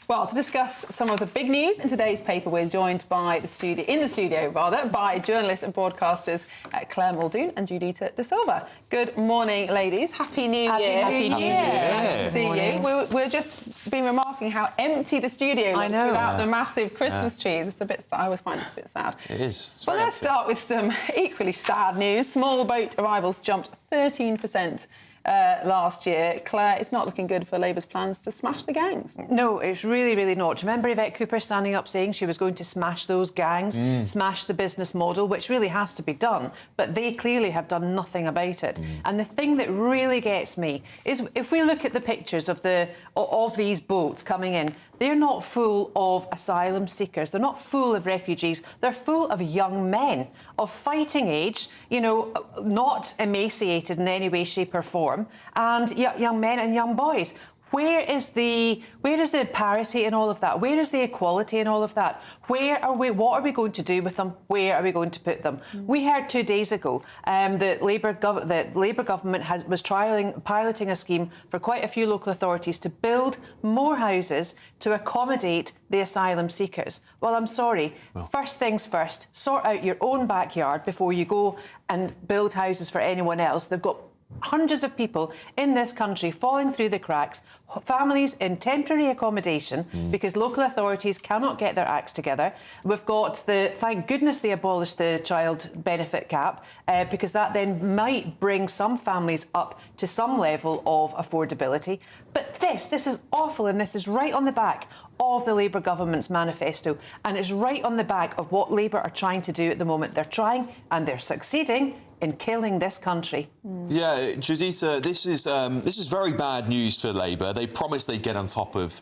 Well, to discuss some of the big news in today's paper, we're joined by in the studio by journalists and broadcasters Claire Muldoon and Judita Dasilva. Good morning, ladies. Happy New Year. Happy New Year. Nice to see you. We're just been remarking how empty the studio looks without the massive Christmas trees. It's a bit. I always find it's a bit sad. It is. But let's start with some equally sad news. Small boat arrivals jumped 13%. Last year. Claire, it's not looking good for Labour's plans to smash the gangs. No, it's really, really not. Do you remember Yvette Cooper standing up saying she was going to smash those gangs, smash the business model, which really has to be done, but they clearly have done nothing about it. And the thing that really gets me is if we look at the pictures of these boats coming in, they're not full of asylum seekers. They're not full of refugees. They're full of young men of fighting age, you know, not emaciated in any way, shape or form, and young men and young boys. Where is the parity in all of that? Where is the equality in all of that? What are we going to do with them? Where are we going to put them? We heard 2 days ago that Labour government was piloting a scheme for quite a few local authorities to build more houses to accommodate the asylum seekers. Well, I'm sorry. First things first, sort out your own backyard before you go and build houses for anyone else. They've got hundreds of people in this country falling through the cracks, families in temporary accommodation because local authorities cannot get their acts together. We've got thank goodness they abolished the child benefit cap because that then might bring some families up to some level of affordability. But this is awful, and this is right on the back of the Labour government's manifesto, and it's right on the back of what Labour are trying to do at the moment. They're trying, and they're succeeding in killing this country. Yeah, Judita, this is very bad news for Labour. They promised they'd get on top of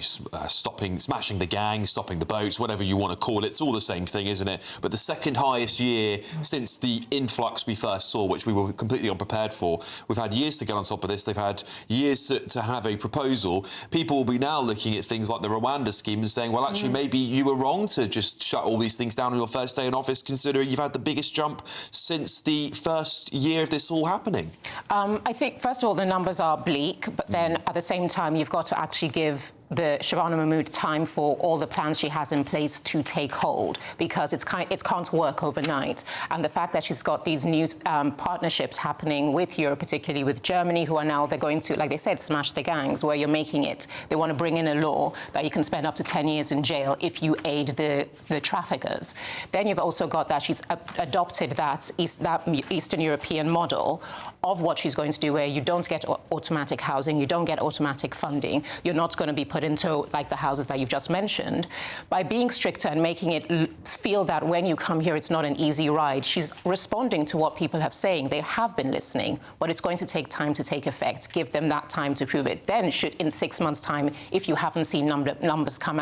smashing the gangs, stopping the boats, whatever you want to call it. It's all the same thing, isn't it? But the second highest year since the influx we first saw, which we were completely unprepared for. We've had years to get on top of this. They've had years to have a proposal. People will be now looking at things like the Rwanda scheme and saying, well, actually, maybe you were wrong to just shut all these things down on your first day in office, considering you've had the biggest jump since the first year of this all happening? I think, first of all, the numbers are bleak, but then at the same time, you've got to actually give the Shabana Mahmood time for all the plans she has in place to take hold, because it can't work overnight. And the fact that she's got these new partnerships happening with Europe, particularly with Germany, who are now, they're going to, like they said, smash the gangs, where you're making it. They want to bring in a law that you can spend up to 10 years in jail if you aid the traffickers. Then you've also got that she's adopted that Eastern European model of what she's going to do, where you don't get automatic housing, you don't get automatic funding, you're not going to be put into like the houses that you've just mentioned. By being stricter and making it feel that when you come here it's not an easy ride, she's responding to what people have saying. They have been listening, but it's going to take time to take effect. Give them that time to prove it. Then in 6 months' time, if you haven't seen numbers come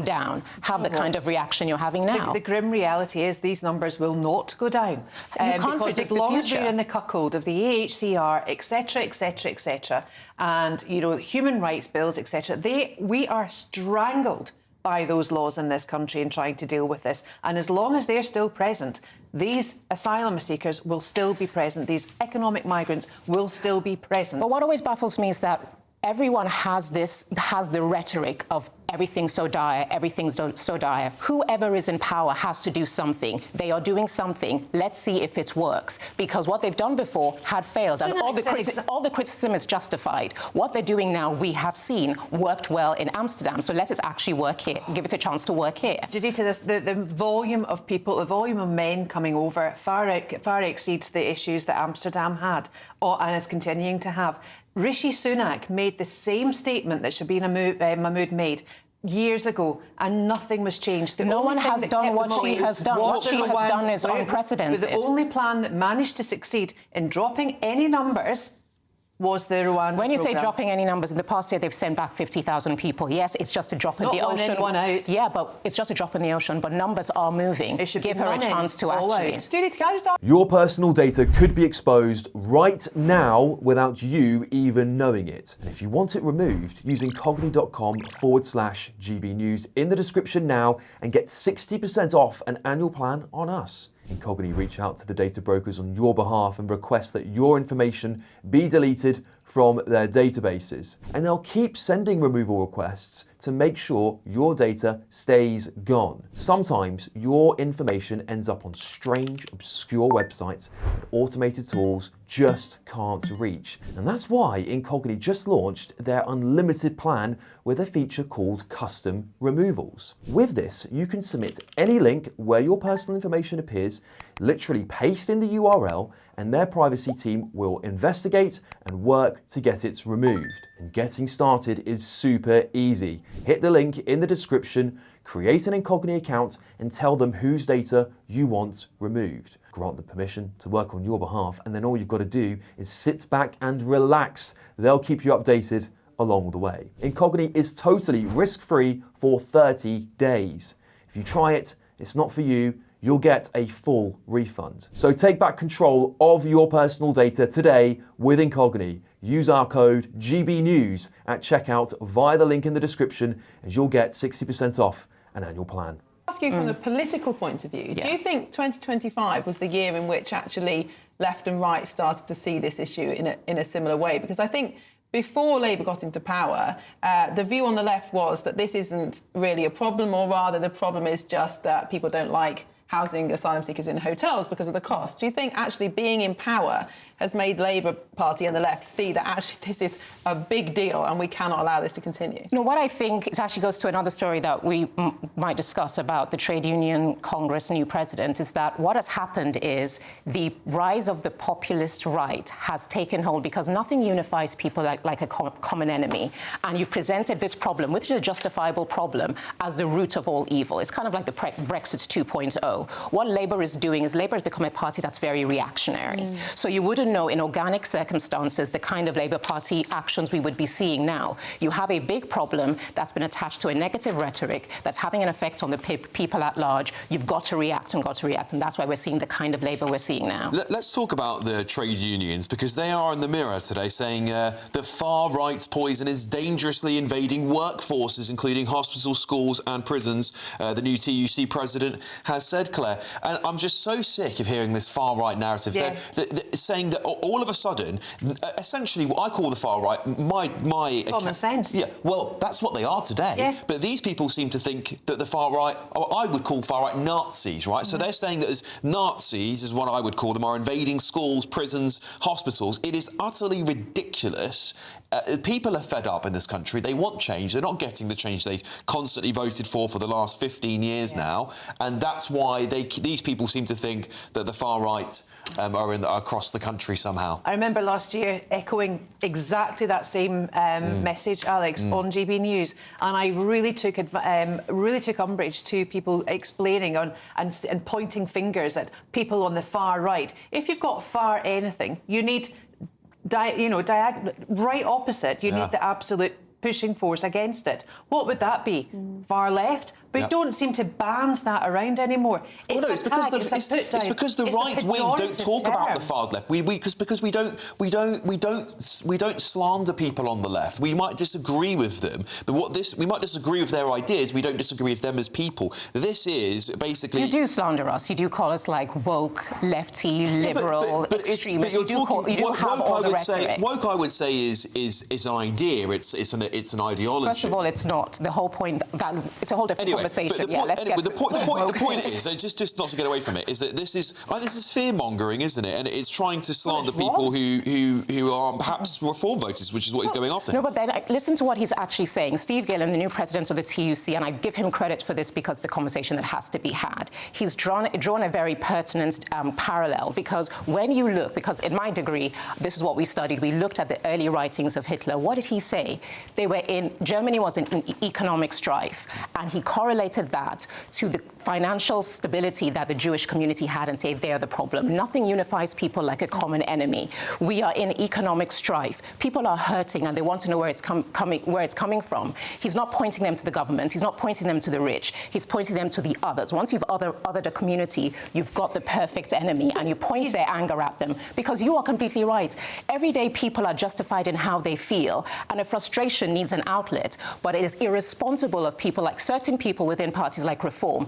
down, have the kind of reaction you're having now. The grim reality is these numbers will not go down. Because as long as we're in the cuckold of the AHCR, etc., etc., etc., and, you know, human rights bills, etc., we are strangled by those laws in this country in trying to deal with this. And as long as they're still present, these asylum seekers will still be present. These economic migrants will still be present. But what always baffles me is that everyone has the rhetoric of everything's so dire, everything's so dire. Whoever is in power has to do something. They are doing something. Let's see if it works. Because what they've done before had failed, and all the criticism is justified. What they're doing now, we have seen, worked well in Amsterdam. So let it actually work here. Give it a chance to work here. Judita, the volume of people, the volume of men coming over far exceeds the issues that Amsterdam had, and is continuing to have. Rishi Sunak made the same statement that Shabana Mahmood made years ago, and nothing was changed. No one has done what she has done. What she has done is unprecedented. The only plan that managed to succeed in dropping any numbers was the Rwanda When you programme. say dropping any numbers, in the past year they've sent back 50,000 people. Yes, it's just a drop in the ocean. Not one in, one out. Yeah, but it's just a drop in the ocean. But numbers are moving. It should give her a chance to actually. Judith, can I just ask? Your personal data could be exposed right now without you even knowing it. And if you want it removed, use incogni.com/GBNews in the description now and get 60% off an annual plan on us. Incogni reach out to the data brokers on your behalf and request that your information be deleted from their databases. And they'll keep sending removal requests to make sure your data stays gone. Sometimes your information ends up on strange, obscure websites that automated tools just can't reach. And that's why Incogni just launched their unlimited plan with a feature called Custom Removals. With this, you can submit any link where your personal information appears, literally paste in the URL, and their privacy team will investigate and work to get it removed. And getting started is super easy. Hit the link in the description, create an Incogni account, and tell them whose data you want removed. Grant them permission to work on your behalf, and then all you've got to do is sit back and relax. They'll keep you updated along the way. Incogni is totally risk-free for 30 days. If you try it, it's not for you, you'll get a full refund. So take back control of your personal data today with Incogni. Use our code GBNews at checkout via the link in the description, and you'll get 60% off an annual plan. Ask you from the political point of view, do you think 2025 was the year in which actually left and right started to see this issue in a similar way? Because I think before Labour got into power, the view on the left was that this isn't really a problem, or rather the problem is just that people don't like housing asylum seekers in hotels because of the cost. Do you think actually being in power has made Labour Party and the left see that actually this is a big deal and we cannot allow this to continue? You know, what I think, it actually goes to another story that we might discuss about the Trade Union Congress new president, is that what has happened is the rise of the populist right has taken hold because nothing unifies people like a common enemy. And you've presented this problem, which is a justifiable problem, as the root of all evil. It's kind of like the Brexit 2.0. What Labour is doing is Labour has become a party that's very reactionary. So you wouldn't know in organic circumstances the kind of Labour Party actions we would be seeing now. You have a big problem that's been attached to a negative rhetoric that's having an effect on the people at large. You've got to react, and that's why we're seeing the kind of Labour we're seeing now. Let's talk about the trade unions, because they are in the mirror today saying the far-right poison is dangerously invading workforces, including hospitals, schools and prisons. The new TUC president has said, Claire, and I'm just so sick of hearing this far-right narrative. Yeah. They're saying that all of a sudden, essentially what I call the far-right, my common sense. Yeah, well, that's what they are today. Yeah. But these people seem to think that the far-right, I would call far-right Nazis, right? So they're saying that as Nazis, is what I would call them, are invading schools, prisons, hospitals. It is utterly ridiculous. People are fed up in this country. They want change. They're not getting the change they've constantly voted for the last 15 years now. And that's why these people seem to think that the far-right are across the country somehow. I remember last year echoing exactly that same message, Alex, on GBNews, and I really took umbrage to people explaining and pointing fingers at people on the far right. If you've got far anything, you need right opposite. You need the absolute pushing force against it. What would that be? Far left? But you don't seem to band that around anymore. It's it's because the right wing don't talk about the far left. Because we don't slander people on the left. We might disagree with them, but we might disagree with their ideas. We don't disagree with them as people. This is basically. You do slander us. You do call us like woke, lefty, liberal, extremist. Woke, I would say, is an idea. It's an ideology. First of all, it's not. The whole point that it's a whole different conversation. The point is, just not to get away from it, is that this is fear-mongering, isn't it? And it's trying to slander people who are perhaps reform voters, which is what he's going after. No, but then listen to what he's actually saying. Steve Gillen, the new president of the TUC, and I give him credit for this because it's a conversation that has to be had. He's drawn a very pertinent parallel, because when you look, because in my degree, this is what we studied, we looked at the early writings of Hitler. What did he say? Germany was in economic strife, and he correlated that to the financial stability that the Jewish community had and say they're the problem. Nothing unifies people like a common enemy. We are in economic strife. People are hurting and they want to know where it's coming from. He's not pointing them to the government. He's not pointing them to the rich. He's pointing them to the others. Once you've othered a community, you've got the perfect enemy, and you point their anger at them, because you are completely right. Every day people are justified in how they feel, and a frustration needs an outlet, but it is irresponsible of people, like certain people people within parties like Reform,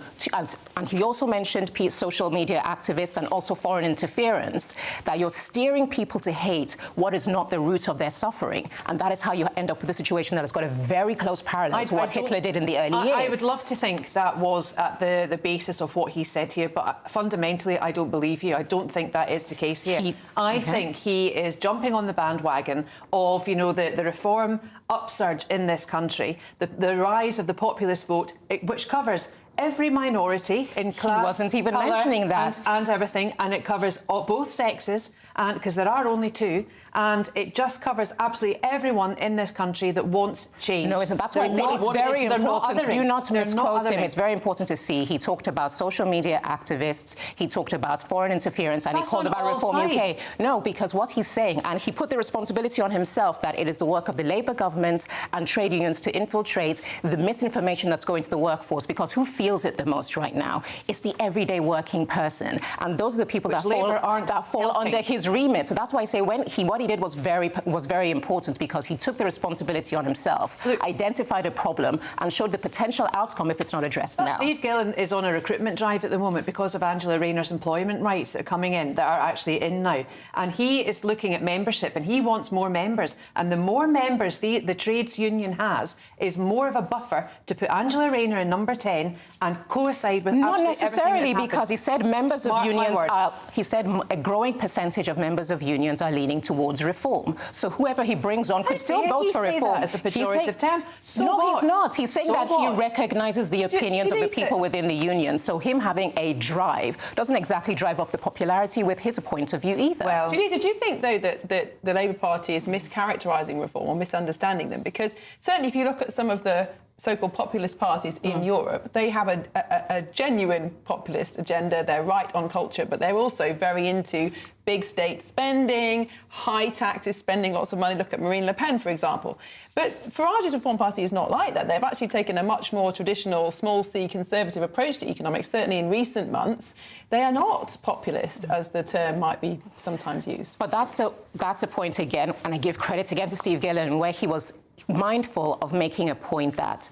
and he also mentioned social media activists and also foreign interference, that you're steering people to hate what is not the root of their suffering. And that is how you end up with a situation that has got a very close parallel to what Hitler did in the early years. I would love to think that was at the basis of what he said here, but fundamentally, I don't believe you. I don't think that is the case here. I think he is jumping on the bandwagon of, you know, the reform upsurge in this country, the rise of the populist vote, which covers every minority in class, he wasn't even colour, mentioning that, and everything, and it covers both sexes, and because there are only two, and it just covers absolutely everyone in this country that wants change. No, isn't. That's why I say it's very important. Do not misquote him. It's very important to see. He talked about social media activists. He talked about foreign interference, and he called about Reform UK. No, because what he's saying, and he put the responsibility on himself, that it is the work of the Labour government and trade unions to infiltrate the misinformation that's going to the workforce, because who feels it the most right now? It's the everyday working person, and those are the people that fall under his remit. So that's why I say what he did was very important, because he took the responsibility on himself, identified a problem, and showed the potential outcome if it's not addressed now. Steve Gillen is on a recruitment drive at the moment because of Angela Rayner's employment rights that are coming in, that are actually in now. And he is looking at membership, and he wants more members. And the more members the trades union has, is more of a buffer to put Angela Rayner in number 10 and coincide with not necessarily, because he said members of unions are, he said a growing percentage of members of unions are leaning towards reform. So whoever he brings on could still vote for reform. That as a pejorative term. No, he's not. He's saying that he recognises the opinions of the people within the union. So him having a drive doesn't exactly drive off the popularity with his point of view either. Well, Judita, do you think, though, that the Labour Party is mischaracterising reform or misunderstanding them? Because certainly if you look at some of the so-called populist parties in Europe, they have a genuine populist agenda. They're right on culture, but they're also very into big state spending, high taxes, spending lots of money. Look at Marine Le Pen, for example. But Farage's Reform Party is not like that. They've actually taken a much more traditional, small c conservative approach to economics. Certainly in recent months, they are not populist, as the term might be sometimes used. But that's a point again, and I give credit again to Steve Gillen, where he was mindful of making a point that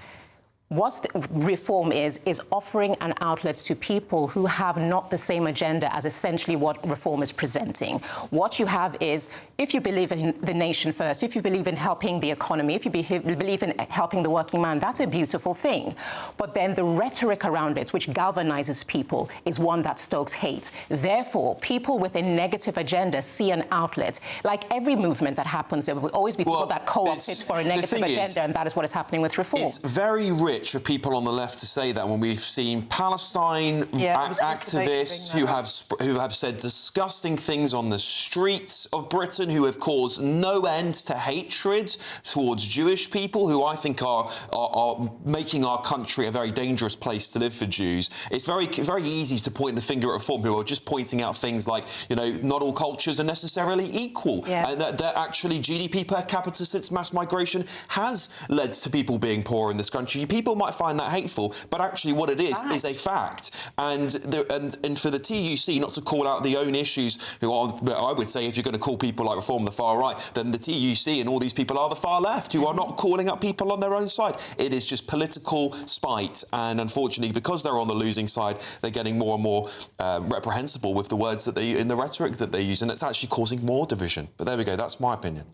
what reform is offering an outlet to people who have not the same agenda as essentially what reform is presenting. What you have is, if you believe in the nation first, if you believe in helping the economy, if you believe in helping the working man, that's a beautiful thing. But then the rhetoric around it, which galvanizes people, is one that stokes hate. Therefore, people with a negative agenda see an outlet. Like every movement that happens, there will always be people that co-opt it for a negative agenda, and that is what is happening with reform. It's very rich for people on the left to say that, when we've seen Palestine activists who have said disgusting things on the streets of Britain, who have caused no end to hatred towards Jewish people, who I think are making our country a very dangerous place to live for Jews. It's very easy to point the finger at reform who are just pointing out things like, you know, not all cultures are necessarily equal, and that actually GDP per capita since mass migration has led to people being poor in this country. People might find that hateful, but actually what it is a fact. And for the TUC not to call out the own issues, who are, I would say, if you're going to call people like Reform the far right, then the TUC and all these people are the far left, who are not calling up people on their own side. It is just political spite, and unfortunately, because they're on the losing side, they're getting more and more reprehensible with the words that in the rhetoric that they use, and it's actually causing more division. But there we go, that's my opinion.